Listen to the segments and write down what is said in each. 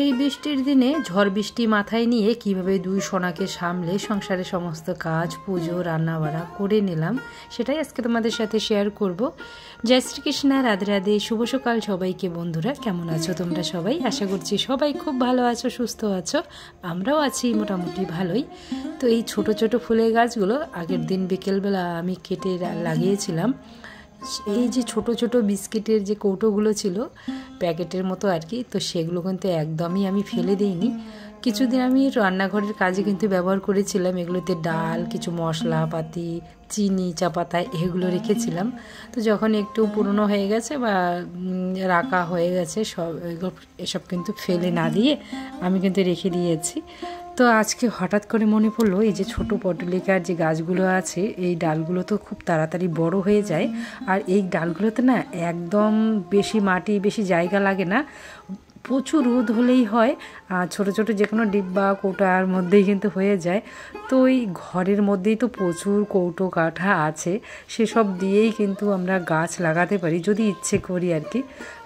এই বৃষ্টির দিনে ঝড় বৃষ্টি মাথায় নিয়ে কিভাবে দুই সোনাকে সামলে সংসারের সমস্ত কাজ, পুজো, রান্নাবাড়া করে নিলাম, সেটাই আজকে তোমাদের সাথে শেয়ার করব। জয় শ্রীকৃষ্ণ, রাধে রাধে, শুভ সকাল সবাইকে। বন্ধুরা, কেমন আছো তোমরা সবাই? আশা করছি সবাই খুব ভালো আছো, সুস্থ আছো। আমরাও আছি মোটামুটি ভালোই। তো এই ছোট ছোট ফুলের গাছগুলো আগের দিন বিকেলবেলা আমি কেটে লাগিয়েছিলাম। এই যে ছোট ছোট বিস্কিটের যে কৌটোগুলো ছিল প্যাকেটের মতো আর কি, তো সেগুলো কিন্তু একদমই আমি ফেলে দিইনি। কিছুদিন আমি রান্নাঘরের কাজে কিন্তু ব্যবহার করেছিলাম। এগুলোতে ডাল, কিছু মশলাপাতি, চিনি, চা পাতা এগুলো রেখেছিলাম। তো যখন একটু পুরনো হয়ে গেছে বা রাখা হয়ে গেছে, এসব কিন্তু ফেলে না দিয়ে আমি কিন্তু রেখে দিয়েছি। তো আজকে হঠাৎ করে মনে পড়লো, এই যে ছোট পটলিকার যে গাছগুলো আছে, এই ডালগুলো তো খুব তাড়াতাড়ি বড় হয়ে যায়। আর এই ডালগুলোতে না একদম বেশি মাটি, বেশি জায়গা লাগে না। প্রচুর রোদ হলেই হয়, ছোট ছোট যে কোনো ডিব্বা কৌটার মধ্যেই কিন্তু হয়ে যায়। তো ওই ঘরের মধ্যেই তো প্রচুর কৌটো কাঠা আছে, সেসব দিয়েই কিন্তু আমরা গাছ লাগাতে পারি যদি ইচ্ছে করি আর কি।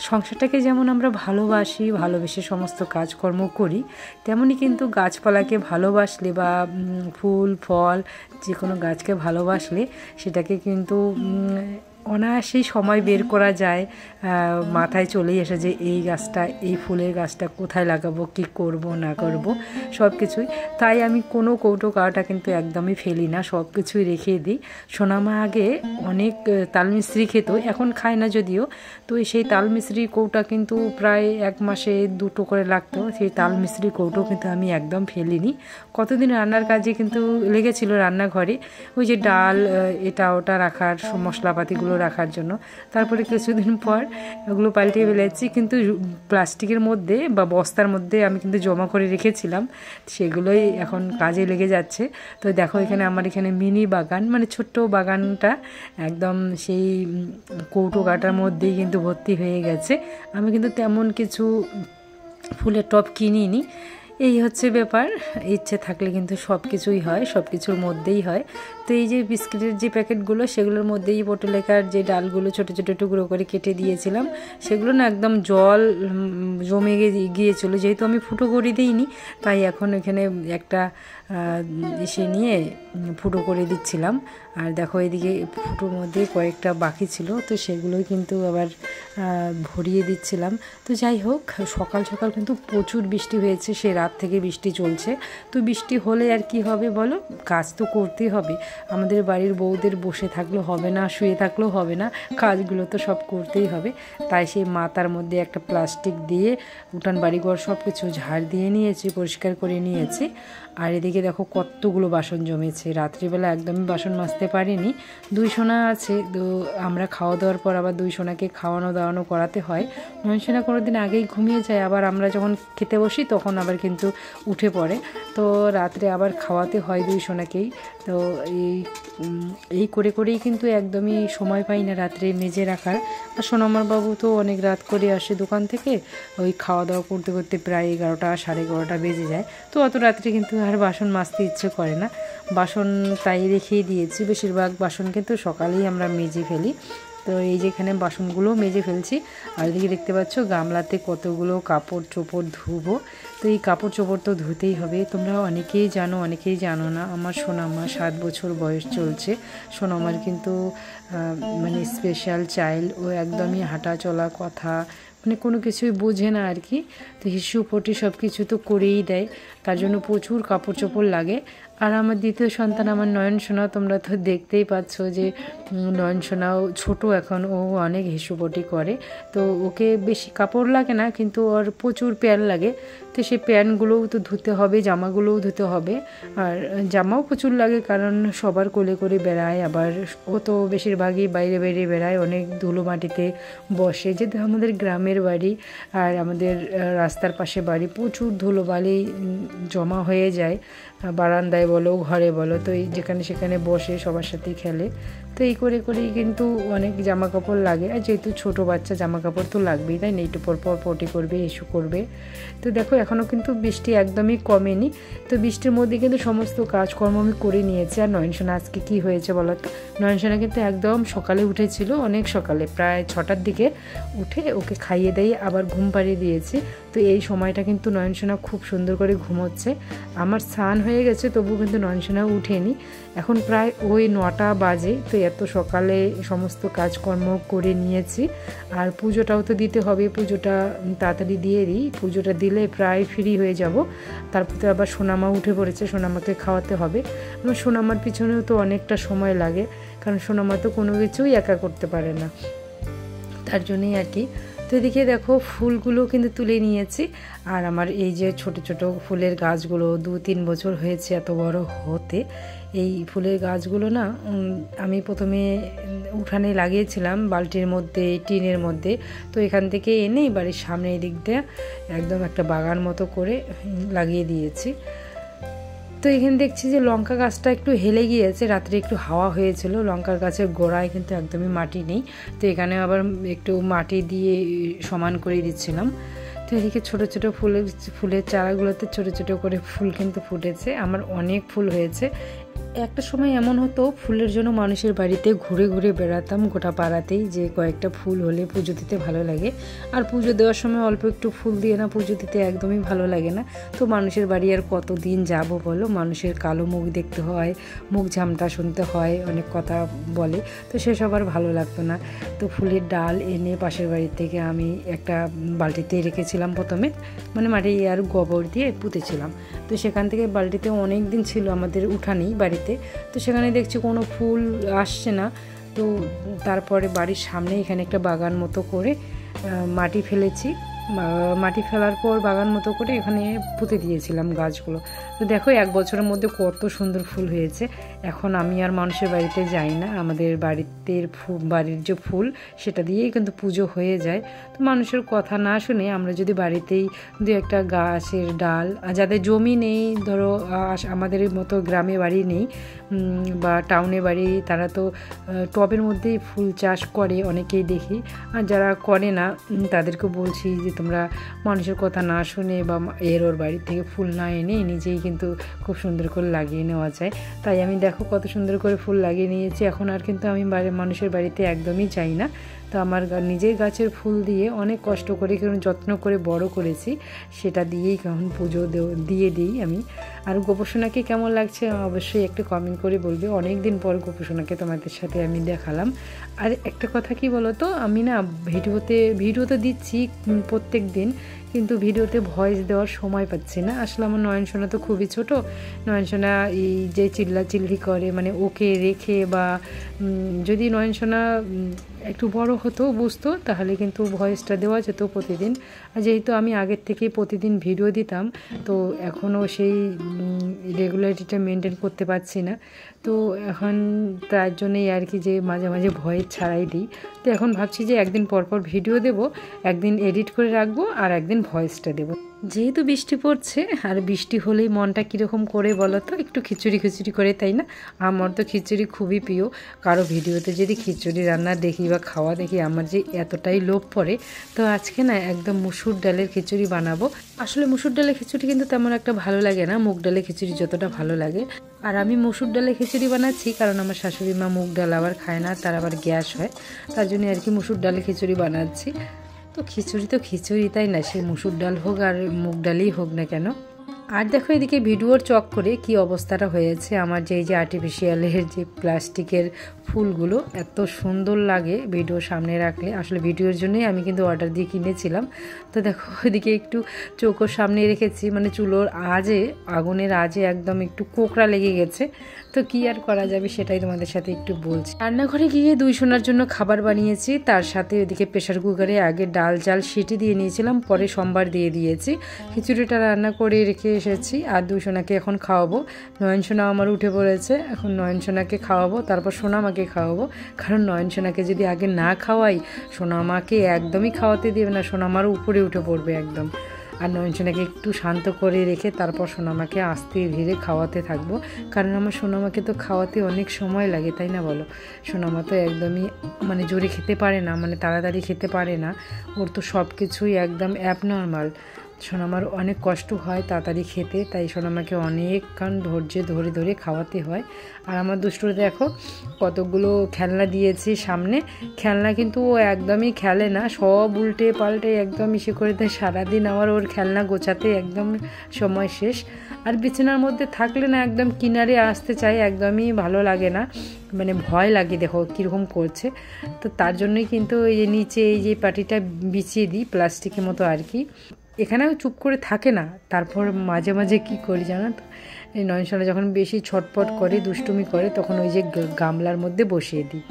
সংসারটাকে যেমন আমরা ভালোবাসি, ভালোবেসে সমস্ত কাজকর্ম করি, তেমনই কিন্তু গাছপালাকে ভালোবাসলে বা ফুল ফল যে কোনো গাছকে ভালোবাসলে সেটাকে কিন্তু অনায়াসেই সময় বের করা যায়। মাথায় চলেই আসে যে এই গাছটা, এই ফুলের গাছটা কোথায় লাগাবো, কি করব না করব সব কিছুই। তাই আমি কোনো কৌটো কাটা কিন্তু একদমই ফেলি না, সব কিছুই রেখে দিই। সোনামা আগে অনেক তালমিস্ত্রি খেত, এখন খায় না যদিও। তো সেই তালমিস্ত্রি কৌটা কিন্তু প্রায় 1 মাসে 2টো করে লাগতো। সেই তালমিস্ত্রি কৌটো কিন্তু আমি একদম ফেলিনি। কতদিন রান্নার কাজে কিন্তু লেগেছিল রান্নাঘরে, ওই যে ডাল এটা ওটা রাখার, মশলাপাতিগুলো রাখার জন্য। তারপরে কিছুদিন পর ওগুলো পাল্টিয়ে ফেলেছি, কিন্তু প্লাস্টিকের মধ্যে বা বস্তার মধ্যে আমি কিন্তু জমা করে রেখেছিলাম, সেগুলোই এখন কাজে লেগে যাচ্ছে। তো দেখো এখানে আমার এখানে মিনি বাগান, মানে ছোট্ট বাগানটা একদম সেই কৌটো কাটার মধ্যেই কিন্তু ভর্তি হয়ে গেছে। আমি কিন্তু তেমন কিছু ফুলের টব কিনিনি। এই হচ্ছে ব্যাপার, ইচ্ছে থাকলে কিন্তু সব কিছুই হয়, সব কিছুর মধ্যেই হয়। তো এই যে বিস্কিটের যে প্যাকেটগুলো, সেগুলোর মধ্যেই পটলেকার যে ডালগুলো ছোটো ছোটো টুকরো করে কেটে দিয়েছিলাম, সেগুলো না একদম জল জমে গিয়েছিলো। যেহেতু আমি ফুটো করে দিইনি, তাই এখন এখানে একটা এসে নিয়ে ফুটো করে দিচ্ছিলাম। আর দেখো এদিকে ফুটোর মধ্যে কয়েকটা বাকি ছিল, তো সেগুলোই কিন্তু আবার ভরিয়ে দিচ্ছিলাম। তো যাই হোক, সকাল সকাল কিন্তু প্রচুর বৃষ্টি হয়েছে, সে রাত থেকে বৃষ্টি চলছে। তো বৃষ্টি হলে আর কি হবে বলো, কাজ তো করতেই হবে। আমাদের বাড়ির বউদের বসে থাকলেও হবে না, শুয়ে থাকলেও হবে না, কাজগুলো তো সব করতেই হবে। তাই সেই মাথার মধ্যে একটা প্লাস্টিক দিয়ে উঠান বাড়িঘর সব কিছু ঝাড় দিয়ে নিয়েছি, পরিষ্কার করে নিয়েছি। আর এদিকে দেখো কতগুলো বাসন জমেছে, রাত্রিবেলা একদমই বাসন মাজতে পারিনি। 2 সোনা আছে, তো আমরা খাওয়া দাওয়ার পর আবার 2 সোনাকে খাওয়ানো দাওয়ানো করাতে হয়। 9 সোনা কোনো দিন আগেই ঘুমিয়ে যায়, আবার আমরা যখন খেতে বসি তখন আবার কিন্তু উঠে পড়ে। তো রাত্রে আবার খাওয়াতে হয় 2 সোনাকেই। তো এই করে করেই কিন্তু একদমই সময় পাই না রাত্রে মেজে রাখার। আর সোনামার বাবু তো অনেক রাত করে আসে দোকান থেকে, ওই খাওয়া দাওয়া করতে করতে প্রায় 11টা 11:30 বেজে যায়। তো অত রাত্রে কিন্তু আর বাসন মাজতে ইচ্ছে করে না, বাসন তাই রেখেই দিয়েছি। বেশিরভাগ বাসন কিন্তু সকালেই আমরা মেজে ফেলি। তো এই যে এখানে বাসনগুলো মেজে ফেলছি। আর এদিকে দেখতে পাচ্ছ গামলাতে কতগুলো কাপড় চোপড় ধুবো। তো এই কাপড় চোপড় তো ধুতেই হবে। তোমরা অনেকেই জানো, অনেকেই জানো না, আমার সোনামা 7 বছর বয়স চলছে। সোনামার কিন্তু মানে স্পেশাল চাইল্ড, ও একদমই হাঁটা চলা কথা মানে কোনো কিছুই বোঝে না আর কি। তো হিসু পটি সব কিছু তো করেই দেয়, তার জন্য প্রচুর কাপড় চোপড় লাগে। আর আমার দ্বিতীয় সন্তান আমার নয়ন সোনা, তোমরা তো দেখতেই পাচ্ছ যে নয়ন সোনাও ছোটো এখন, ও অনেক হিসুপটি করে। তো ওকে বেশি কাপড় লাগে না, কিন্তু ওর প্রচুর প্যান্ট লাগে। তো সেই প্যান্টগুলোও তো ধুতে হবে, জামাগুলোও ধুতে হবে। আর জামাও প্রচুর লাগে, কারণ সবার কোলে করে বেড়ায়। আবার ও তো বেশিরভাগই বাইরে বাইরে বেড়ায়, অনেক ধুলো মাটিতে বসে। যেহেতু আমাদের গ্রামের বাড়ি আর আমাদের রাস্তার পাশে বাড়ি, প্রচুর ধুলোবালি জমা হয়ে যায়, বারান্দায় বলো ঘরে বলো। তো এই যেখানে সেখানে বসে সবার সাথেই খেলে। তো এই করে করেই কিন্তু অনেক জামা কাপড় লাগে। আর যেহেতু ছোটো বাচ্চা, জামা কাপড় তো লাগবেই, তাই না? একটু পর পটি করবে, ইস্যু করবে। তো দেখো এখনও কিন্তু বৃষ্টি একদমই কমেনি। তো বৃষ্টির মধ্যে কিন্তু সমস্ত কাজকর্ম আমি করে নিয়েছি। আর নয়নসোনা আজকে কী হয়েছে বলো তো, নয়নসোনা কিন্তু একদম সকালে উঠেছিল, অনেক সকালে প্রায় 6টার দিকে উঠে ওকে খাইয়ে দিয়ে আবার ঘুম পাড়িয়ে দিয়েছি। তো এই সময়টা কিন্তু নয়নসোনা খুব সুন্দর করে ঘুমোচ্ছে। আমার স্নান হয়ে গেছে, তবু কিন্তু নয়নসোনা উঠেনি। এখন প্রায় ওই 9টা বাজে। তো এত সকালে সমস্ত কাজকর্ম করে নিয়েছি, আর পুজোটাও তো দিতে হবে। পুজোটা তাড়াতাড়ি দিয়ে দিই, পুজোটা দিলে প্রায় ফ্রি হয়ে যাব। তারপর তো আবার সোনামা উঠে পড়েছে, সোনামাকে খাওয়াতে হবে। আমার সোনামার পিছনেও তো অনেকটা সময় লাগে, কারণ সোনামা তো কোনো কিছুই একা করতে পারে না, তার জন্যই আর কি। তো এদিকে দেখো ফুলগুলো কিন্তু তুলে নিয়েছি। আর আমার এই যে ছোট ছোট ফুলের গাছগুলো 2-3 বছর হয়েছে এত বড় হতে। এই ফুলের গাছগুলো না আমি প্রথমে উঠানে লাগিয়েছিলাম বালতির মধ্যে, টিনের মধ্যে। তো এখান থেকে এনে বাড়ির সামনে এই দিক দিয়ে একদম একটা বাগান মতো করে লাগিয়ে দিয়েছি। তো এখানে দেখছি যে লঙ্কা গাছটা একটু হেলে গিয়েছে, রাত্রে একটু হাওয়া হয়েছিল। লঙ্কার গাছের গোড়ায় কিন্তু একদমই মাটি নেই, তো এখানে আবার একটু মাটি দিয়ে সমান করে দিচ্ছিলাম। তো এদিকে ছোটো ছোটো ফুলের চারাগুলোতে ছোটো ছোটো করে ফুল কিন্তু ফুটেছে। আমার অনেক ফুল হয়েছে। একটা সময় এমন হতো ফুলের জন্য মানুষের বাড়িতে ঘুরে ঘুরে বেড়াতাম গোটা পাড়াতেই, যে কয়েকটা ফুল হলে পুজো দিতে ভালো লাগে। আর পুজো দেওয়ার সময় অল্প একটু ফুল দিয়ে না পুজো দিতে একদমই ভালো লাগে না। তো মানুষের বাড়ি আর কতদিন যাব বলো, মানুষের কালো মুখ দেখতে হয়, মুখ ঝামটা শুনতে হয়, অনেক কথা বলে, তো সেসব আর ভালো লাগতো না। তো ফুলের ডাল এনে পাশের বাড়ির থেকে আমি একটা বালতিতে রেখেছিলাম প্রথমে, মানে মাটি আর গোবর দিয়ে পুঁতেছিলাম। তো সেখান থেকে বালতিতে অনেক দিন ছিল আমাদের উঠানেই বাড়িতে। তো সেখানে দেখছি কোনো ফুল আসছে না। তো তারপরে বাড়ির সামনে এখানে একটা বাগান মতো করে মাটি ফেলেছি। মাটি ফেলার পর বাগান মতো করে এখানে পুঁতে দিয়েছিলাম গাছগুলো। তো দেখো 1 বছরের মধ্যে কত সুন্দর ফুল হয়েছে। এখন আমি আর মানুষের বাড়িতে যাই না, আমাদের বাড়ির যে ফুল সেটা দিয়েই কিন্তু পুজো হয়ে যায়। তো মানুষের কথা না শুনে আমরা যদি বাড়িতেই 2-একটা গাছের ডাল, যাদের জমি নেই, ধরো আমাদের মতো গ্রামে বাড়ি নেই বা টাউনে বাড়ি, তারা তো টবের মধ্যেই ফুল চাষ করে অনেকেই দেখি। আর যারা করে না তাদেরকে বলছি যে তোমরা মানুষের কথা না শুনে বা ওর বাড়ি থেকে ফুল না এনে নিজেই কিন্তু খুব সুন্দর করে লাগিয়ে নেওয়া যায়। তাই আমি দেখো কত সুন্দর করে ফুল লাগিয়ে নিয়েছি। এখন আর কিন্তু আমি মানুষের বাড়িতে একদমই চাই না। তো আমার নিজের গাছের ফুল দিয়ে অনেক কষ্ট করে যত্ন করে বড় করেছি, সেটা দিয়েই এখন পুজো দিয়ে দিই আমি। আর গোপসোনাকে কেমন লাগছে অবশ্যই একটু কমেন্ট করে বলবে। অনেক দিন পর গোপসোনাকে তোমাদের সাথে আমি দেখালাম। আর একটা কথা কি বলো তো, আমি না ভিডিও তো দিচ্ছি প্রত্যেক দিন, কিন্তু ভিডিওতে ভয়েস দেওয়ার সময় পাচ্ছি না। আসলে আমার নয়নসোনা তো খুবই ছোট। নয়নসোনা এই যে চিল্লাচিল্লি করে, মানে ওকে রেখে বা যদি নয়নসোনা একটু বড় হতো বুঝতো, তাহলে কিন্তু ভয়েসটা দেওয়া যেত প্রতিদিন। আর যেহেতু আমি আগের থেকে প্রতিদিন ভিডিও দিতাম, তো এখনও সেই রেগুলারিটিটা মেনটেন করতে পারছি না। তো এখন তার জন্যই আর কি যে মাঝে মাঝে ভয়েস ছাড়াই দিই। তো এখন ভাবছি যে একদিন পর পর ভিডিও দেব, একদিন এডিট করে রাখবো আর একদিন ভয়েসটা দেবো। যেহেতু বৃষ্টি পড়ছে, আর বৃষ্টি হলেই মনটা কীরকম করে বলো তো, একটু খিচুড়ি করে, তাই না? আমার তো খিচুড়ি খুবই প্রিয়। কারো ভিডিওতে যদি খিচুড়ি রান্না দেখি বা খাওয়া দেখি, আমার যে এতটাই লোভ পড়ে। তো আজকে না একদম মুসুর ডালের খিচুড়ি বানাবো। আসলে মুসুর ডালের খিচুড়ি কিন্তু তেমন একটা ভালো লাগে না, মুগ ডালের খিচুড়ি যতটা ভালো লাগে। আর আমি মুসুর ডালের খিচুড়ি বানাচ্ছি কারণ আমার শাশুড়ি মা মুগ ডাল আবার খায় না, তার আবার গ্যাস হয়, তার জন্য আর কি মুসুর ডালের খিচুড়ি বানাচ্ছি। তো খিচুড়ি, তাই না? সে মুসুর ডাল হোক আর মুগ ডালই হোক না কেন। আর দেখো এদিকে ভিডিওর চক করে কি অবস্থাটা হয়েছে আমার, যে এই যে আর্টিফিশিয়ালের যে প্লাস্টিকের ফুলগুলো এত সুন্দর লাগে ভিডিওর সামনে রাখলে। আসলে ভিডিওর জন্যই আমি কিন্তু অর্ডার দিয়ে কিনেছিলাম। তো দেখো ওইদিকে একটু চৌকোর সামনে রেখেছি, মানে চুলোর আগুনের আজে একদম একটু কোকড়া লেগে গেছে। তো কি আর করা যাবে সেটাই তোমাদের সাথে একটু বলছি। রান্নাঘরে গিয়ে 2 সোনার জন্য খাবার বানিয়েছি, তার সাথে ওইদিকে প্রেশার কুকারে আগে ডাল সিটি দিয়ে নিয়েছিলাম, পরে সোমবার দিয়ে দিয়েছি। খিচুড়িটা রান্না করে রেখে এসেছি, আর 2 সোনাকে এখন খাওয়াবো। নয়নসোনা আমার উঠে পড়েছে, এখন নয়নসোনাকে খাওয়াবো, তারপর সোনামাকে খাওয়াবো। কারণ নয়নসোনাকে যদি আগে না খাওয়াই, সোনামাকে একদমই খাওয়াতে দেবে না, সোনামারও উপরে উঠে পড়বে একদম। আর নয়নসোনাকে একটু শান্ত করে রেখে তারপর সোনামাকে আস্তে ধীরে খাওয়াতে থাকবো। কারণ আমার সোনামাকে তো খাওয়াতে অনেক সময় লাগে, তাই না বলো? সোনামা তো একদমই মানে জোরে খেতে পারে না, মানে তাড়াতাড়ি খেতে পারে না, ওর তো সব কিছুই একদম অ্যাবনর্মাল। সোনামার অনেক কষ্ট হয় তাড়াতাড়ি খেতে, তাই সোনামাকে অনেকক্ষণ ধৈর্য ধরে ধরে খাওয়াতে হয়। আর আমার দুষ্টুরে দেখো কতগুলো খেলনা দিয়েছি সামনে, খেলনা কিন্তু ও একদমই খেলে না, সব উল্টে পাল্টে একদম ইসে করে দেয়। সারাদিন আমার ওর খেলনা গোছাতে একদম সময় শেষ। আর বিছানার মধ্যে থাকলে না একদম কিনারে আসতে চাই, একদমই ভালো লাগে না, মানে ভয় লাগে দেখো কীরকম করছে। তো তার জন্যই কিন্তু এই যে নিচে এই যে পাটিটা বিছিয়ে দিই প্লাস্টিকের মতো আর কি। এখানেও চুপ করে থাকে না, তারপর মাঝে মাঝে কি করি জানো তো, এই নয়নসোনা যখন বেশি ছটপট করে দুষ্টুমি করে তখন ওই যে গামলার মধ্যে বসিয়ে দিই।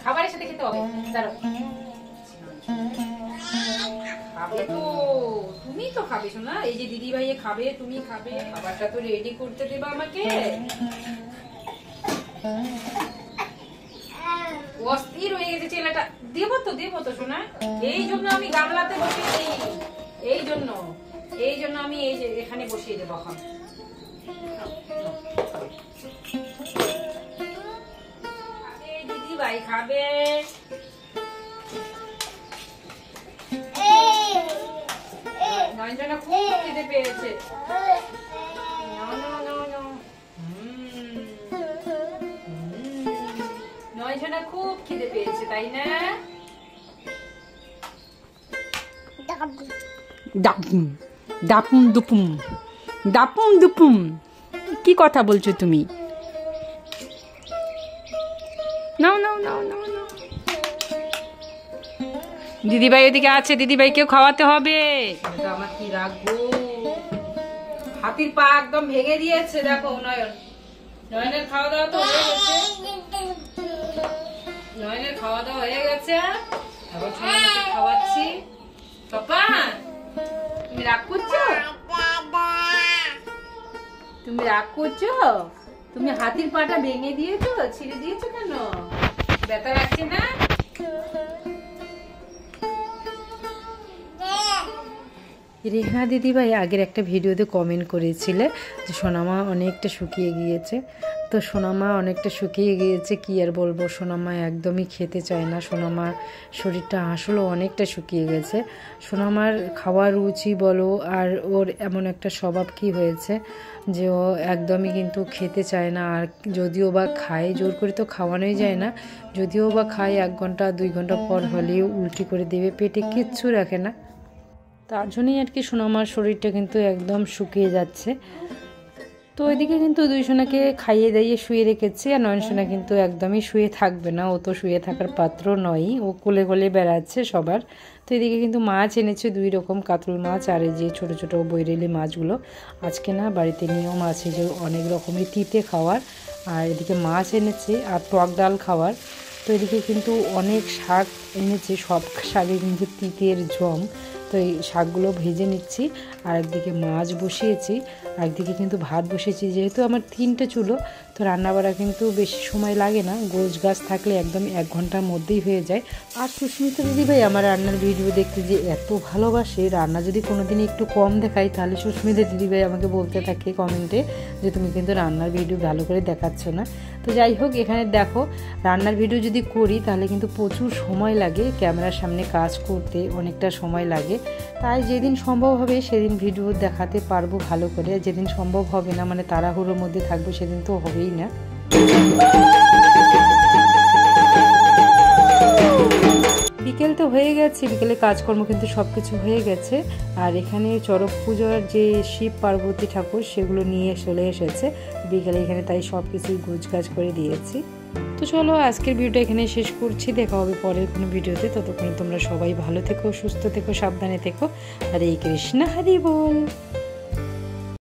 খাবারের সাথে খেতে হবে, খাবে তো, তুমি তো খাবে শোনা, এই যে দিদি ভাইয়ে খাবে, তুমি খাবে, খাবারটা তো রেডি করতে দেবা আমাকে। অস্থির হয়ে গেছে ছেলেটা, দেবো তো শোনা, এই জন্য আমি গামলাতে বসিয়ে দিই, এই জন্য আমি এই যে এখানে বসিয়ে দেবো। এখন দিদি ভাই খাবে, নয়নজনা খুব খেতে পেয়েছে। নয়নজনা খুব খেতে পেয়েছে, তাই না? দাপুম দুপুম কি কথা বলছো তুমি? নাও নাও নাও নাও নাও, দিদিভাই ওদিকে আছে, দিদিভাইকেও খাওয়াতে হবে। আমার কি রাখবো, হাতির পা একদম ভেঙে দিয়েছে দেখো। নয়নের খাওয়া দাওয়া তো হয়ে গেছে, নয়নের খাওয়া দাওয়া হয়ে গেছে, এখন সোনামাকে খাওয়াচ্ছি। পাপা তুমি রাগ করছো, তুমি রাগ করছো, তুমি হাতির পাটা ভেঙে দিয়েছো, ছিঁড়ে দিয়েছো কেন? ব্যথা লাগছে না? রেহনা দিদিভাই আগের একটা ভিডিওতে কমেন্ট করেছিলে যে সোনামা অনেকটা শুকিয়ে গিয়েছে। তো সোনামা অনেকটা শুকিয়ে গিয়েছে, কি আর বলবো, সোনামা একদমই খেতে চায় না, সোনামার শরীরটা আসলেও অনেকটা শুকিয়ে গেছে। সোনামার খাওয়ার রুচি বলো আর ওর এমন একটা স্বভাব কি হয়েছে যে ও একদমই কিন্তু খেতে চায় না। আর যদিও বা খায়, জোর করে তো খাওয়ানোই যায় না, যদিও বা খায় 1 ঘন্টা 2 ঘন্টা পর হলেও উল্টি করে দেবে, পেটে কিচ্ছু রাখে না। তার জন্যই আর কি সোনামার শরীরটা কিন্তু একদম শুকিয়ে যাচ্ছে। তো ওইদিকে কিন্তু দুই সোনাকে খাইয়ে দাইয়ে শুয়ে রেখেছি, আর নয়নসোনা কিন্তু একদমই শুয়ে থাকবে না, ও তো শুয়ে থাকার পাত্র নয়, ও কোলে কোলে বেড়াচ্ছে সবার। তো এদিকে কিন্তু মাছ এনেছে 2 রকম, কাতল মাছ আর এই যে ছোটো ছোটো বৈরেলি মাছগুলো। আজকে না বাড়িতে নিয়ম আছে যে অনেক রকমের তিতে খাওয়ার, আর এদিকে মাছ এনেছে আর টক ডাল খাওয়ার। তো এদিকে কিন্তু অনেক শাক এনেছে, সব শাকে কিন্তু তিতের জম। তো এই শাকগুলো ভেজে নিচ্ছি, আর একদিকে মাছ বসিয়েছি, আর একদিকে কিন্তু ভাত বসিয়েছি। যেহেতু আমার 3টে চুলো, তো রান্নাবাড়া কিন্তু বেশি সময় লাগে না, গোছ গাছ থাকলে একদম 1 ঘন্টার মধ্যেই হয়ে যায়। আর সুস্মিতা দিদিভাই আমার রান্নার ভিডিও দেখতে যে এত ভালোবাসে, রান্না যদি কোনোদিন একটু কম দেখাই তাহলে সুস্মিতা দিদিভাই আমাকে বলতে থাকে কমেন্টে যে তুমি কিন্তু রান্নার ভিডিও ভালো করে দেখাচ্ছ না। তো যাই হোক, এখানে দেখো রান্নার ভিডিও যদি করি তাহলে কিন্তু প্রচুর সময় লাগে, ক্যামেরার সামনে কাজ করতে অনেকটা সময় লাগে। তাই যেদিন সম্ভব হবে সেদিন ভিডিও দেখাতে পারবো ভালো করে, যেদিন সম্ভব হবে না, মানে তাড়াহুড়োর মধ্যে থাকবো, সেদিন তো হবেই না। বিকেল তো হয়ে গেছে, বিকেলে কাজকর্ম কিন্তু সব কিছু হয়ে গেছে। আর এখানে চড়ক পূজার যে শিব পার্বতী ঠাকুর সেগুলো নিয়ে চলে এসেছে বিকেলে এখানে, তাই সব কিছুই গোছগাছ করে দিয়েছি। তো চলো আজকের ভিডিওটা এখানে শেষ করছি, দেখা হবে পরের কোনো ভিডিওতে। ততক্ষণ তোমরা সবাই ভালো থেকো, সুস্থ থেকো, সাবধানে থেকো। হরে কৃষ্ণ, হরি বল।